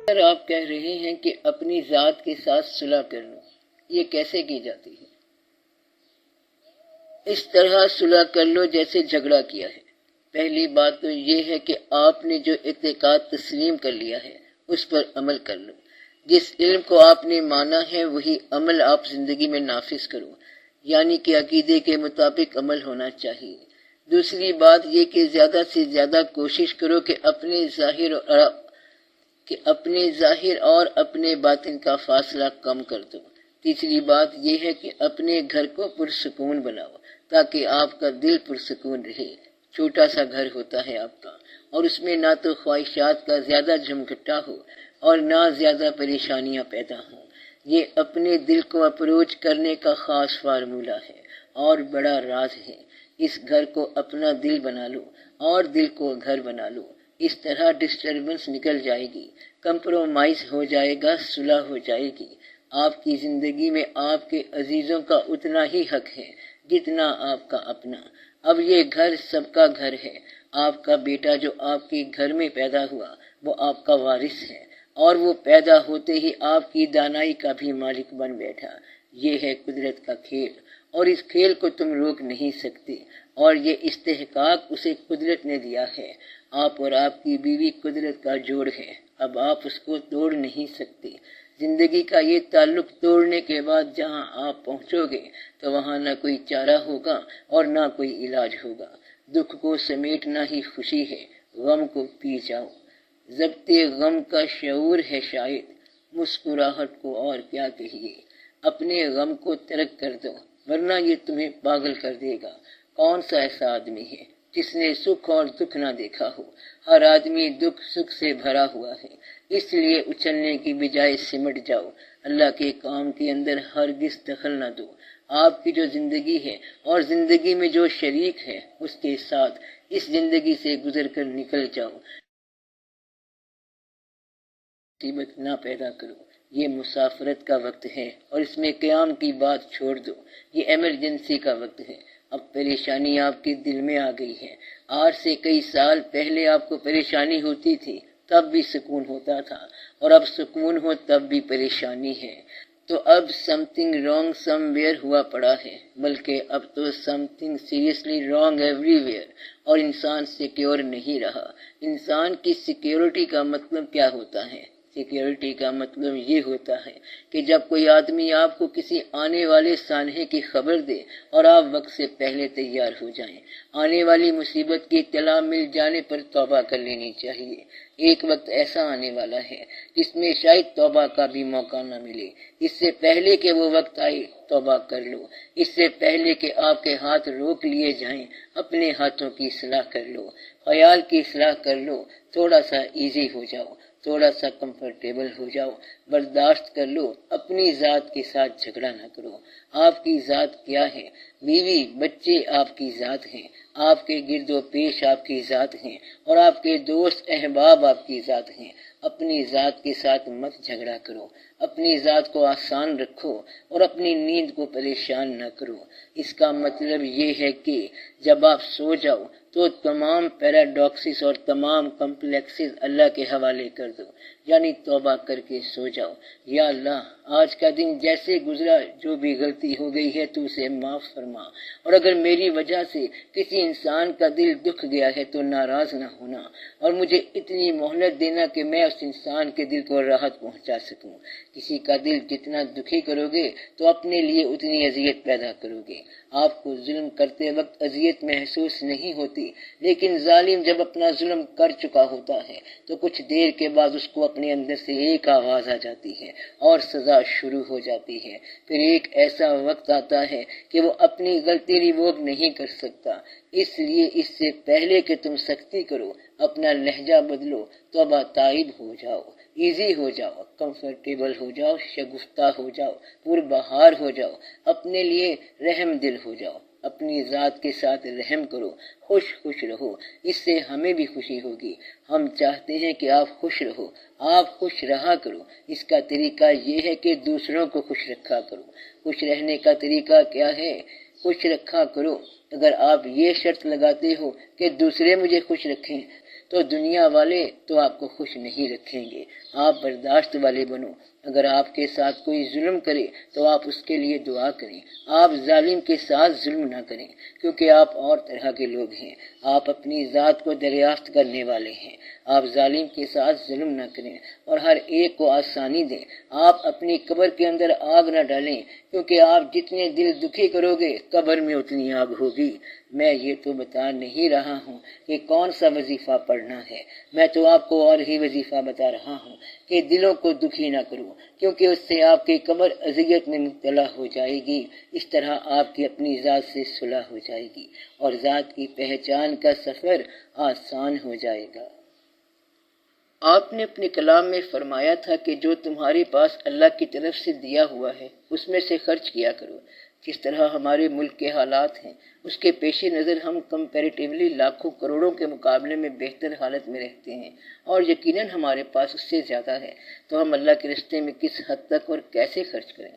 اگر آپ کہہ رہے ہیں کہ اپنی ذات کے ساتھ صلح کر لو، یہ کیسے کی جاتی ہے؟ اس طرح صلح کر لو جیسے جھگڑا کیا ہے۔ پہلی بات تو یہ ہے کہ آپ نے جو اعتقاد تسلیم کر لیا ہے اس پر عمل کر لو۔ جس علم کو آپ نے مانا ہے وہی عمل آپ زندگی میں نافذ کرو، یعنی کہ عقیدے کے مطابق عمل ہونا چاہیے۔ دوسری بات یہ کہ زیادہ سے زیادہ کوشش کرو کہ اپنے ظاہر اور اپنے باطن کا فاصلہ کم کر دو۔ تیسری بات یہ ہے کہ اپنے گھر کو پرسکون بناؤ تاکہ آپ کا دل پرسکون رہے۔ چھوٹا سا گھر ہوتا ہے آپ کا، اور اس میں نہ تو خواہشات کا زیادہ جھمگھٹا ہو اور نہ زیادہ پریشانیاں پیدا ہوں۔ یہ اپنے دل کو اپروچ کرنے کا خاص فارمولہ ہے اور بڑا راز ہے۔ اس گھر کو اپنا دل بنا لو اور دل کو گھر بنا لو۔ اس طرح ڈسٹربنس نکل جائے گی، کمپرومائز ہو جائے گا، صلح ہو جائے گی۔ آپ کی زندگی میں آپ کے عزیزوں کا اتنا ہی حق ہے جتنا آپ کا اپنا۔ اب یہ گھر سب کا گھر ہے۔ آپ کا بیٹا جو آپ کے گھر میں پیدا ہوا وہ آپ کا وارث ہے، اور وہ پیدا ہوتے ہی آپ کی دانائی کا بھی مالک بن بیٹھا۔ یہ ہے قدرت کا کھیل، اور اس کھیل کو تم روک نہیں سکتے، اور یہ استحقاق اسے قدرت نے دیا ہے۔ آپ اور آپ کی بیوی قدرت کا جوڑ ہے، اب آپ اس کو توڑ نہیں سکتے۔ زندگی کا یہ تعلق توڑنے کے بعد جہاں آپ پہنچو گے تو وہاں نہ کوئی چارہ ہوگا اور نہ کوئی علاج ہوگا۔ دکھ کو سمیٹنا ہی خوشی ہے، غم کو پی جاؤ۔ ضبط غم کا شعور ہے شاید، مسکراہٹ کو اور کیا کہیے۔ اپنے غم کو ترک کر دو ورنہ یہ تمہیں پاگل کر دے گا۔ کون سا ایسا آدمی ہے جس نے سکھ اور دکھ نہ دیکھا ہو؟ ہر آدمی دکھ سکھ سے بھرا ہوا ہے، اس لیے اچھلنے کی بجائے سمٹ جاؤ۔ اللہ کے کام کے اندر ہرگز دخل نہ دو۔ آپ کی جو زندگی ہے اور زندگی میں جو شریک ہے اس کے ساتھ اس زندگی سے گزر کر نکل جاؤ۔ مصیبت نہ پیدا کرو۔ یہ مسافرت کا وقت ہے اور اس میں قیام کی بات چھوڑ دو۔ یہ ایمرجنسی کا وقت ہے۔ اب پریشانی آپ کے دل میں آ گئی ہے۔ آج سے کئی سال پہلے آپ کو پریشانی ہوتی تھی تب بھی سکون ہوتا تھا، اور اب سکون ہو تب بھی پریشانی ہے۔ تو اب some thing wrong some where ہوا پڑا ہے، بلکہ اب تو some thing seriously wrong every where, اور انسان سیکیور نہیں رہا۔ انسان کی سیکیورٹی کا مطلب کیا ہوتا ہے؟ سیکیورٹی کا مطلب یہ ہوتا ہے کہ جب کوئی آدمی آپ کو کسی آنے والے سانحے کی خبر دے اور آپ وقت سے پہلے تیار ہو جائیں۔ آنے والی مصیبت کی اطلاع مل جانے پر توبہ کر لینی چاہیے۔ ایک وقت ایسا آنے والا ہے جس میں شاید توبہ کا بھی موقع نہ ملے۔ اس سے پہلے کہ وہ وقت آئے توبہ کر لو۔ اس سے پہلے کہ آپ کے ہاتھ روک لیے جائیں اپنے ہاتھوں کی اصلاح کر لو، خیال کی اصلاح کر لو۔ تھوڑا سا ایزی ہو جاؤ، تھوڑا سا کمفرٹیبل ہو جاؤ، برداشت کر لو۔ اپنی ذات کے ساتھ جھگڑا نہ کرو۔ آپ کی ذات کیا ہے؟ بیوی بچے آپ کی ذات ہیں، آپ کے گرد و پیش آپ کی ذات ہیں، اور آپ کے دوست احباب آپ کی ذات ہیں۔ اپنی ذات کے ساتھ مت جھگڑا کرو۔ اپنی ذات کو آسان رکھو اور اپنی نیند کو پریشان نہ کرو۔ اس کا مطلب یہ ہے کہ جب آپ سو جاؤ تو تمام پیراڈاکسز اور تمام کمپلیکسز اللہ کے حوالے کر دو، یعنی توبہ کر کے سو جاؤ۔ یا اللہ، آج کا دن جیسے گزرا، جو بھی غلطی ہو گئی ہے تو اسے معاف فرما، اور اگر میری وجہ سے کسی انسان کا دل دکھ گیا ہے تو ناراض نہ ہونا، اور مجھے اتنی مہلت دینا کہ میں اس انسان کے دل کو راحت پہنچا سکوں۔ کسی کا دل جتنا دکھی کرو گے تو اپنے لیے اتنی اذیت پیدا کرو گے۔ آپ کو ظلم کرتے وقت اذیت محسوس نہیں ہوتی، لیکن ظالم جب اپنا ظلم کر چکا ہوتا ہے تو کچھ دیر کے بعد اس کو اپنے اندر سے ایک آواز آ جاتی ہے اور سزا شروع ہو جاتی ہے۔ پھر ایک ایسا وقت آتا ہے کہ وہ اپنی غلطی ریووک نہیں کر سکتا۔ اس لیے اس سے پہلے کہ تم سختی کرو اپنا لہجہ بدلو، توبہ تائب ہو جاؤ، ایزی ہو جاؤ، کمفرٹیبل ہو جاؤ، شگفتہ ہو جاؤ، پربہار ہو جاؤ، اپنے لیے رحم دل ہو جاؤ۔ اپنی ذات کے ساتھ رحم کرو، خوش رہو، اس سے ہمیں بھی خوشی ہوگی۔ ہم چاہتے ہیں کہ آپ خوش رہو، آپ خوش رہا کرو۔ اس کا طریقہ یہ ہے کہ دوسروں کو خوش رکھا کرو۔ خوش رہنے کا طریقہ کیا ہے؟ خوش رکھا کرو۔ اگر آپ یہ شرط لگاتے ہو کہ دوسرے مجھے خوش رکھیں تو دنیا والے تو آپ کو خوش نہیں رکھیں گے۔ آپ برداشت والے بنو۔ اگر آپ کے ساتھ کوئی ظلم کرے تو آپ اس کے لیے دعا کریں۔ آپ ظالم کے ساتھ ظلم نہ کریں، کیونکہ آپ اور طرح کے لوگ ہیں۔ آپ اپنی ذات کو دریافت کرنے والے ہیں۔ آپ ظالم کے ساتھ ظلم نہ کریں اور ہر ایک کو آسانی دیں۔ آپ اپنی قبر کے اندر آگ نہ ڈالیں، کیونکہ آپ جتنے دل دکھی کرو گے قبر میں اتنی آگ ہوگی۔ میں یہ تو بتا نہیں رہا ہوں کہ کون سا وظیفہ پڑھنا ہے، میں تو آپ کو اور ہی وظیفہ بتا رہا ہوں کہ دلوں کو دکھی نہ کرو، کیونکہ اس سے آپ کی قبر اذیت میں مبتلا ہو جائے گی۔ اس طرح آپ کی اپنی ذات سے صلح ہو جائے گی اور ذات کی پہچان کا سفر آسان ہو جائے گا۔ آپ نے اپنے کلام میں فرمایا تھا کہ جو تمہارے پاس اللہ کی طرف سے دیا ہوا ہے اس میں سے خرچ کیا کرو۔ جس طرح ہمارے ملک کے حالات ہیں اس کے پیش نظر ہم کمپیریٹیولی لاکھوں کروڑوں کے مقابلے میں بہتر حالت میں رہتے ہیں، اور یقیناً ہمارے پاس اس سے زیادہ ہے، تو ہم اللہ کے راستے میں کس حد تک اور کیسے خرچ کریں؟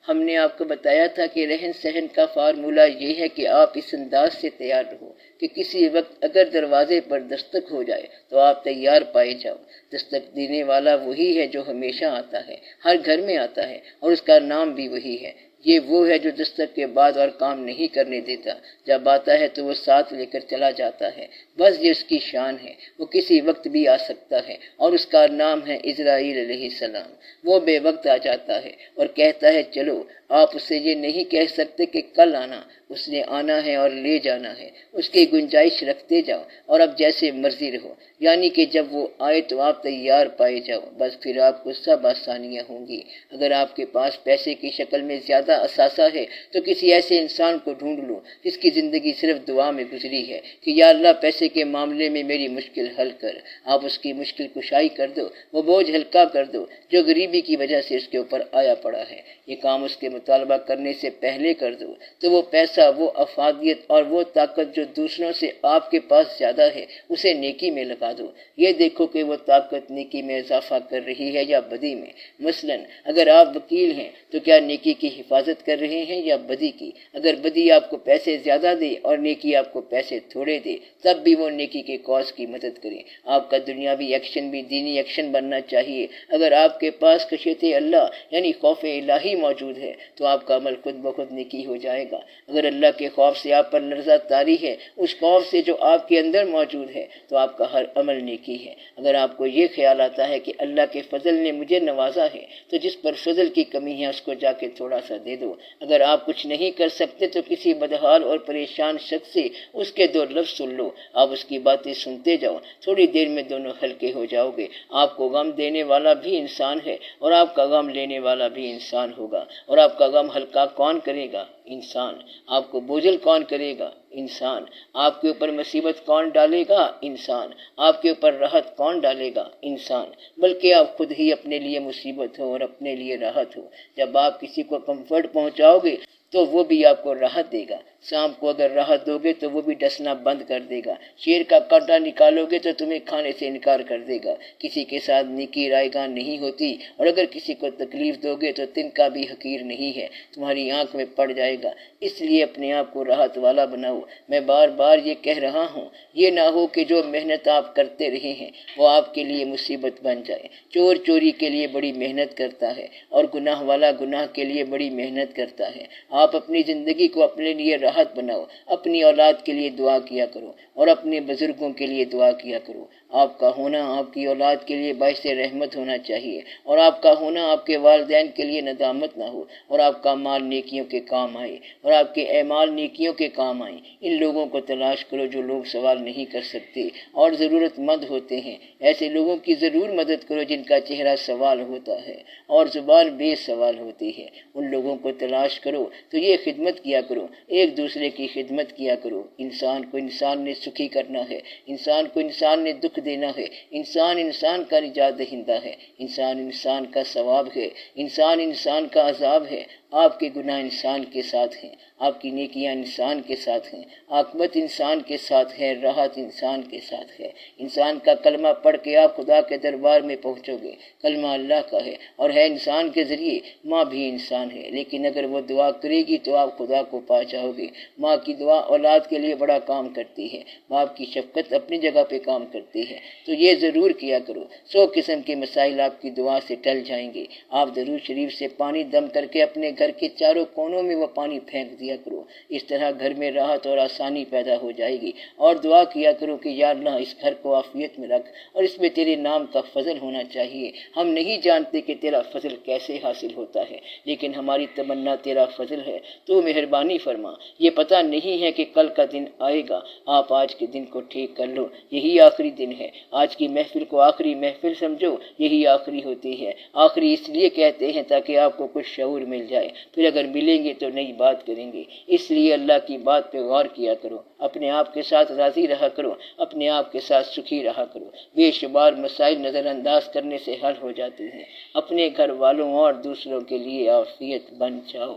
ہم نے آپ کو بتایا تھا کہ رہن سہن کا فارمولہ یہ ہے کہ آپ اس انداز سے تیار رہو کہ کسی وقت اگر دروازے پر دستک ہو جائے تو آپ تیار پائے جاؤ۔ دستک دینے والا وہی ہے جو ہمیشہ آتا ہے، ہر گھر میں آتا ہے، اور اس کا نام بھی وہی ہے۔ یہ وہ ہے جو دستک کے بعد اور کام نہیں کرنے دیتا، جب آتا ہے تو وہ ساتھ لے کر چلا جاتا ہے۔ بس یہ اس کی شان ہے، وہ کسی وقت بھی آ سکتا ہے، اور اس کا نام ہے اسرائیل علیہ السلام۔ وہ بے وقت آ جاتا ہے اور کہتا ہے چلو۔ آپ اسے یہ نہیں کہہ سکتے کہ کل آنا، اس نے آنا ہے اور لے جانا ہے۔ اس کی گنجائش رکھتے جاؤ اور اب جیسے مرضی رہو، یعنی کہ جب وہ آئے تو آپ تیار پائے جاؤ، بس پھر آپ کو سب آسانیاں ہوں گی۔ اگر آپ کے پاس پیسے کی شکل میں زیادہ اثاثہ ہے تو کسی ایسے انسان کو ڈھونڈ لو جس کی زندگی صرف دعا میں گزری ہے کہ یا اللہ پیسے کے معاملے میں میری مشکل حل کر۔ آپ اس کی مشکل کشائی کر دو، وہ بوجھ ہلکا کر دو جو غریبی کی وجہ سے اس کے اوپر آیا پڑا ہے۔ یہ کام اس کے مطالبہ کرنے سے پہلے کر دو تو وہ پیسہ، وہ افادیت اور وہ طاقت جو دوسروں سے آپ کے پاس زیادہ ہے اسے نیکی میں لگا دو۔ یہ دیکھو کہ وہ طاقت نیکی میں اضافہ کر رہی ہے یا بدی میں۔ مثلا اگر آپ وکیل ہیں تو کیا نیکی کی حفاظت کر رہے ہیں یا بدی کی؟ اگر بدی آپ کو پیسے زیادہ دے اور نیکی آپ کو پیسے تھوڑے دے تب بھی وہ نیکی کے کاز کی مدد کریں۔ آپ کا دنیاوی ایکشن بھی دینی ایکشن بننا چاہیے۔ اگر آپ کے پاس خشیت اللہ یعنی خوف الہی موجود ہے تو آپ کا عمل خود بخود نیکی ہو جائے گا۔ اگر اللہ کے خوف سے آپ پر لرزہ طاری ہے، اس خوف سے جو آپ کے اندر موجود ہے، تو آپ کا ہر عمل نیکی ہے۔ اگر آپ کو یہ خیال آتا ہے کہ اللہ کے فضل نے مجھے نوازا ہے تو جس پر فضل کی کمی ہے اس کو جا کے تھوڑا سا دے دو۔ اگر آپ کچھ نہیں کر سکتے تو کسی بدحال اور پریشان شخص سے اس کے دو لفظ سن لو، آپ اس کی باتیں سنتے جاؤ، تھوڑی دیر میں دونوں ہلکے ہو جاؤ گے۔ آپ کو غم دینے والا بھی انسان ہے اور آپ کا غم لینے والا بھی انسان ہوگا، اور آپ کا غم ہلکا کون کرے گا؟ انسان۔ آپ کو بوجھل کون کرے گا؟ انسان۔ آپ کے اوپر مصیبت کون ڈالے گا؟ انسان۔ آپ کے اوپر راحت کون ڈالے گا؟ انسان۔ بلکہ آپ خود ہی اپنے لیے مصیبت ہو اور اپنے لیے راحت ہو۔ جب آپ کسی کو کمفرٹ پہنچاؤ گے تو وہ بھی آپ کو راحت دے گا۔ سانپ کو اگر راحت دو گے تو وہ بھی ڈسنا بند کر دے گا۔ شیر کا کانٹا نکالو گے تو تمہیں کھانے سے انکار کر دے گا۔ کسی کے ساتھ نیکی رائے گاں نہیں ہوتی، اور اگر کسی کو تکلیف دو گے تو تنکا بھی حقیر نہیں ہے، تمہاری آنکھ میں پڑ جائے گا۔ اس لیے اپنے آپ کو راحت والا بناؤ۔ میں بار بار یہ کہہ رہا ہوں، یہ نہ ہو کہ جو محنت آپ کرتے رہے ہیں وہ آپ کے لیے مصیبت بن جائے۔ چور چوری کے لیے بڑی محنت کرتا ہے اور گناہ والا گناہ کے لیے بڑی محنت کرتا ہے۔ آپ اپنی زندگی کو اپنے لیے راحت بناؤ۔ اپنی اولاد کے لیے دعا کیا کرو اور اپنے بزرگوں کے لیے دعا کیا کرو۔ آپ کا ہونا آپ کی اولاد کے لیے باعث رحمت ہونا چاہیے، اور آپ کا ہونا آپ کے والدین کے لیے ندامت نہ ہو، اور آپ کا مال نیکیوں کے کام آئے اور آپ کے اعمال نیکیوں کے کام آئیں۔ ان لوگوں کو تلاش کرو جو لوگ سوال نہیں کر سکتے اور ضرورت مند ہوتے ہیں۔ ایسے لوگوں کی ضرور مدد کرو جن کا چہرہ سوال ہوتا ہے اور زبان بے سوال ہوتی ہے۔ ان لوگوں کو تلاش کرو تو یہ خدمت کیا کرو، ایک دوسرے کی خدمت کیا کرو۔ انسان کو انسان نے سکھی کرنا ہے، انسان کو انسان نے دکھ دینا ہے، انسان انسان کا نجات دہندہ ہے، انسان انسان کا ثواب ہے، انسان انسان کا عذاب ہے، آپ کے گناہ انسان کے ساتھ ہیں، آپ کی نیکیاں انسان کے ساتھ ہیں، عاقبت انسان کے ساتھ ہے، راحت انسان کے ساتھ ہے۔ انسان کا کلمہ پڑھ کے آپ خدا کے دربار میں پہنچو گے، کلمہ اللہ کا ہے اور ہے انسان کے ذریعے، ماں بھی انسان ہے، لیکن اگر وہ دعا کرے گی تو آپ خدا کو پا جاؤ گے۔ ماں کی دعا اولاد کے لیے بڑا کام کرتی ہے، باپ کی شفقت اپنی جگہ پہ کام کرتی ہے، تو یہ ضرور کیا کرو۔ 100 قسم کے مسائل آپ کی دعا سے ٹل جائیں گے۔ آپ درود شریف سے پانی دم کر کے اپنے گھر کے چاروں کونوں میں وہ پانی پھینک دیا کرو، اس طرح گھر میں راحت اور آسانی پیدا ہو جائے گی۔ اور دعا کیا کرو کہ یا اللہ اس گھر کو عافیت میں رکھ اور اس میں تیرے نام کا فضل ہونا چاہیے۔ ہم نہیں جانتے کہ تیرا فضل کیسے حاصل ہوتا ہے، لیکن ہماری تمنا تیرا فضل ہے، تو مہربانی فرما۔ یہ پتہ نہیں ہے کہ کل کا دن آئے گا، آپ آج کے دن کو ٹھیک کر لو، یہی آخری دن ہے۔ آج کی محفل کو آخری محفل سمجھو، یہی آخری ہوتی ہے۔ آخری اس لیے کہتے ہیں تاکہ آپ کو کچھ شعور مل جائے، پھر اگر ملیں گے تو نئی بات کریں گے۔ اس لیے اللہ کی بات پہ غور کیا کرو، اپنے آپ کے ساتھ راضی رہا کرو، اپنے آپ کے ساتھ سکھی رہا کرو۔ بے شمار مسائل نظر انداز کرنے سے حل ہو جاتے ہیں۔ اپنے گھر والوں اور دوسروں کے لیے عافیت بن جاؤ۔